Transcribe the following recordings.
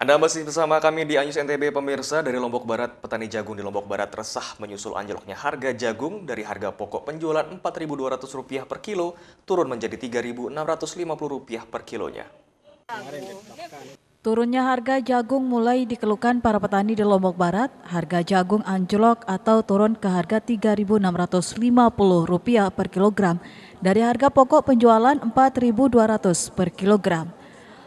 Anda masih bersama kami di Anyus NTB pemirsa. Dari Lombok Barat. Petani jagung di Lombok Barat resah menyusul anjloknya harga jagung dari harga pokok penjualan Rp4.200 per kilo turun menjadi Rp3.650 per kilonya. Turunnya harga jagung mulai dikeluhkan para petani di Lombok Barat. Harga jagung anjlok atau turun ke harga Rp3.650 per kilogram dari harga pokok penjualan Rp4.200 per kilogram.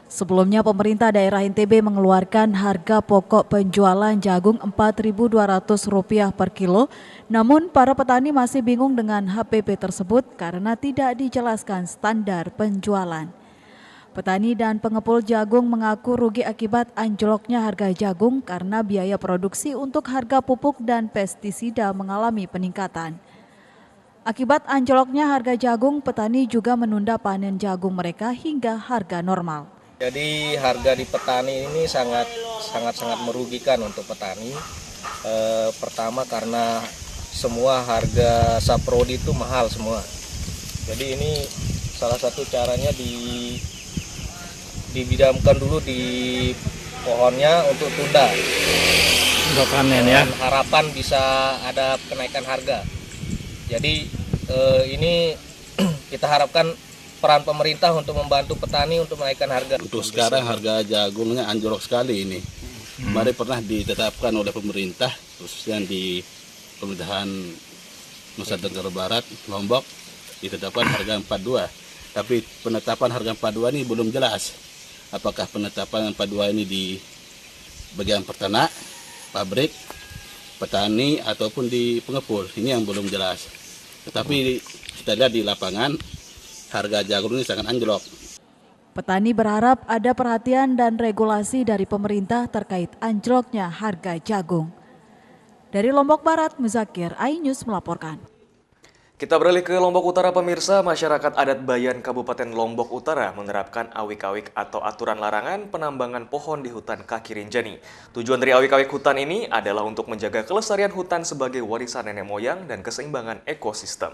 Sebelumnya pemerintah daerah NTB mengeluarkan harga pokok penjualan jagung Rp4.200 per kilo, namun para petani masih bingung dengan HPP tersebut karena tidak dijelaskan standar penjualan. Petani dan pengepul jagung mengaku rugi akibat anjloknya harga jagung karena biaya produksi untuk harga pupuk dan pestisida mengalami peningkatan. Akibat anjloknya harga jagung, petani juga menunda panen jagung mereka hingga harga normal. Jadi harga di petani ini sangat merugikan untuk petani. Pertama karena semua harga saprodi itu mahal semua. Jadi ini salah satu caranya dibidamkan dulu di pohonnya untuk tunda. Untuk panen ya. Harapan bisa ada kenaikan harga. Jadi ini kita harapkan peran pemerintah untuk membantu petani untuk menaikkan harga. Untuk sekarang harga jagungnya anjlok sekali ini. Kemarin pernah ditetapkan oleh pemerintah, khususnya di pemerintahan Nusa Tenggara Barat, Lombok, ditetapkan harga 42. Tapi penetapan harga 42 ini belum jelas. Apakah penetapan 42 ini di bagian peternak, pabrik, petani, ataupun di pengepul. Ini yang belum jelas. Tetapi kita lihat di lapangan, harga jagung ini sangat anjlok. Petani berharap ada perhatian dan regulasi dari pemerintah terkait anjloknya harga jagung. Dari Lombok Barat, Muzakir, iNews melaporkan. Kita beralih ke Lombok Utara pemirsa. Masyarakat adat Bayan Kabupaten Lombok Utara menerapkan awik-awik atau aturan larangan penambangan pohon di hutan kaki Rinjani. Tujuan dari awik-awik hutan ini adalah untuk menjaga kelestarian hutan sebagai warisan nenek moyang dan keseimbangan ekosistem.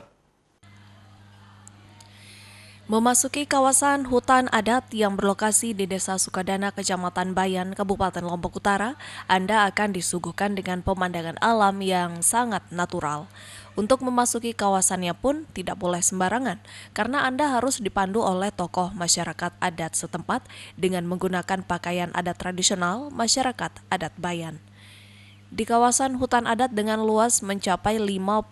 Memasuki kawasan hutan adat yang berlokasi di Desa Sukadana, Kecamatan Bayan, Kabupaten Lombok Utara, Anda akan disuguhkan dengan pemandangan alam yang sangat natural. Untuk memasuki kawasannya pun tidak boleh sembarangan, karena Anda harus dipandu oleh tokoh masyarakat adat setempat dengan menggunakan pakaian adat tradisional masyarakat adat Bayan. Di kawasan hutan adat dengan luas mencapai 55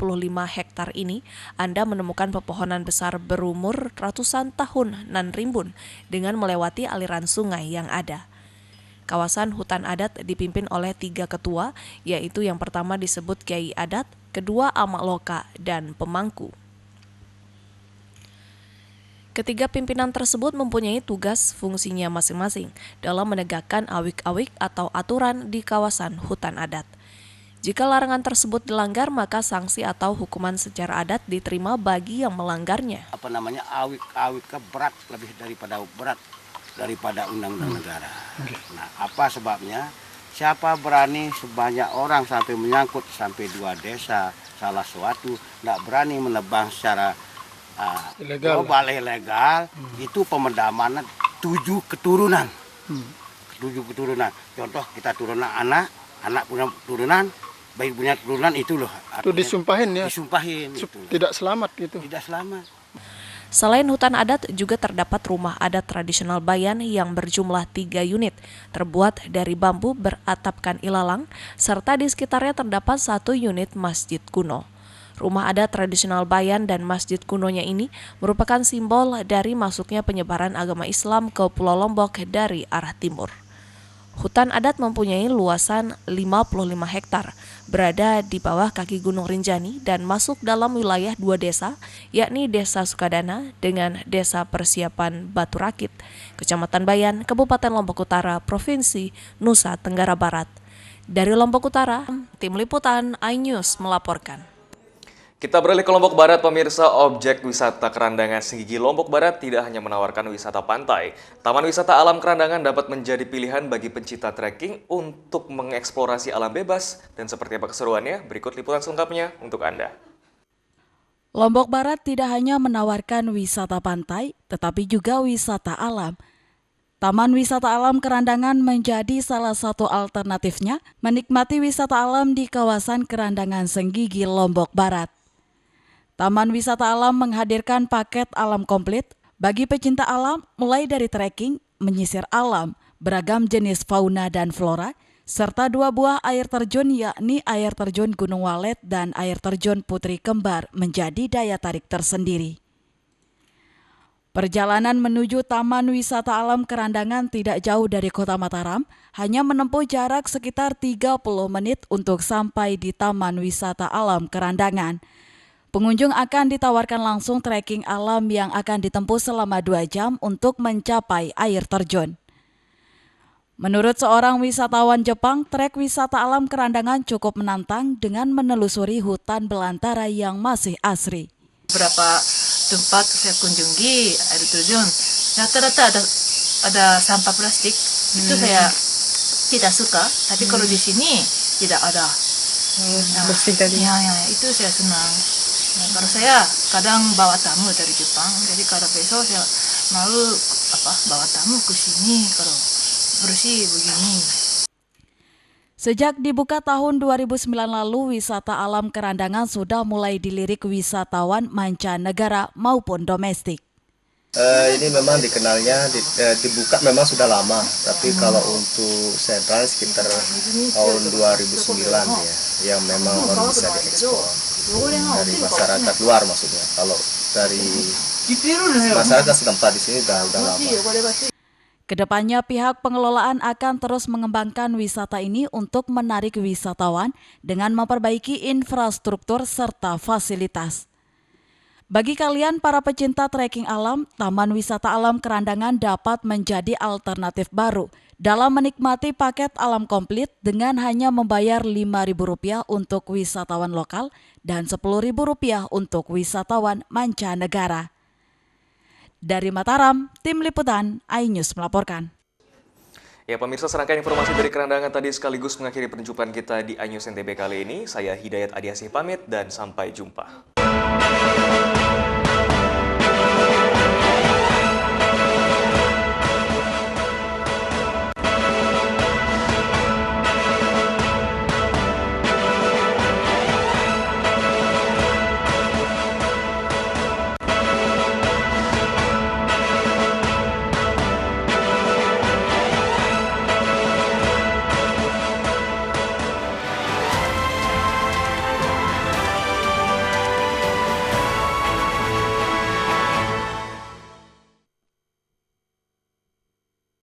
hektar ini, Anda menemukan pepohonan besar berumur ratusan tahun nan rimbun dengan melewati aliran sungai yang ada. Kawasan hutan adat dipimpin oleh 3 ketua, yaitu yang pertama disebut Kiai Adat, kedua Amak Loka, dan Pemangku. Ketiga pimpinan tersebut mempunyai tugas fungsinya masing-masing dalam menegakkan awik-awik atau aturan di kawasan hutan adat. Jika larangan tersebut dilanggar, maka sanksi atau hukuman secara adat diterima bagi yang melanggarnya. Awik-awik berat, lebih daripada undang-undang negara. Nah, apa sebabnya? Siapa berani sebanyak orang sampai menyangkut sampai 2 desa salah suatu, tidak berani menebang secara global ilegal, itu pemendaman 7 keturunan. 7 keturunan. Contoh kita turunan anak punya turunan, bayi punya turunan, itu loh. Itu disumpahin ya? Disumpahin. Tidak selamat gitu? Tidak selamat. Selain hutan adat, juga terdapat rumah adat tradisional Bayan yang berjumlah 3 unit, terbuat dari bambu beratapkan ilalang, serta di sekitarnya terdapat 1 unit masjid kuno. Rumah adat tradisional Bayan dan masjid kunonya ini merupakan simbol dari masuknya penyebaran agama Islam ke Pulau Lombok dari arah timur. Hutan adat mempunyai luasan 55 hektar, berada di bawah kaki Gunung Rinjani dan masuk dalam wilayah 2 desa, yakni Desa Sukadana dengan Desa Persiapan Batu Rakit, Kecamatan Bayan, Kabupaten Lombok Utara, Provinsi Nusa Tenggara Barat. Dari Lombok Utara, Tim Liputan iNews melaporkan. Kita beralih ke Lombok Barat, pemirsa. Objek wisata Kerandangan Senggigi Lombok Barat tidak hanya menawarkan wisata pantai. Taman wisata alam Kerandangan dapat menjadi pilihan bagi pencinta trekking untuk mengeksplorasi alam bebas. Dan seperti apa keseruannya? Berikut liputan selengkapnya untuk Anda. Lombok Barat tidak hanya menawarkan wisata pantai, tetapi juga wisata alam. Taman Wisata Alam Kerandangan menjadi salah satu alternatifnya menikmati wisata alam di kawasan Kerandangan Senggigi, Lombok Barat. Taman Wisata Alam menghadirkan paket alam komplit bagi pecinta alam, mulai dari trekking, menyisir alam, beragam jenis fauna dan flora, serta 2 buah air terjun yakni air terjun Gunung Walet dan air terjun Putri Kembar menjadi daya tarik tersendiri. Perjalanan menuju Taman Wisata Alam Kerandangan tidak jauh dari Kota Mataram, hanya menempuh jarak sekitar 30 menit untuk sampai di Taman Wisata Alam Kerandangan. Pengunjung akan ditawarkan langsung trekking alam yang akan ditempuh selama 2 jam untuk mencapai air terjun. Menurut seorang wisatawan Jepang, trek wisata alam Kerandangan cukup menantang dengan menelusuri hutan belantara yang masih asri. Beberapa tempat saya kunjungi air terjun, rata-rata ada sampah plastik. Itu saya tidak suka. Tapi kalau di sini tidak ada. Bersih tadi. Ya, itu saya senang. Nah, kalau saya kadang bawa tamu dari Jepang, jadi kalau besok saya mau bawa tamu ke sini kalau bersih begini. Sejak dibuka tahun 2009 lalu, wisata alam Kerandangan sudah mulai dilirik wisatawan mancanegara maupun domestik. Ini memang dikenalnya dibuka memang sudah lama, tapi kalau untuk sentral sekitar tahun 2009 ya, yang memang baru bisa diekspor dari masyarakat luar maksudnya. Kalau dari masyarakat setempat di sini udah lama. Kedepannya pihak pengelolaan akan terus mengembangkan wisata ini untuk menarik wisatawan dengan memperbaiki infrastruktur serta fasilitas. Bagi kalian para pecinta trekking alam, Taman Wisata Alam Kerandangan dapat menjadi alternatif baru dalam menikmati paket alam komplit dengan hanya membayar Rp5.000 untuk wisatawan lokal dan Rp10.000 untuk wisatawan mancanegara. Dari Mataram, Tim Liputan iNews melaporkan. Ya pemirsa, serangkaian informasi dari Kerandangan tadi sekaligus mengakhiri perjumpaan kita di iNews NTB kali ini. Saya Hidayat Adiasih pamit dan sampai jumpa.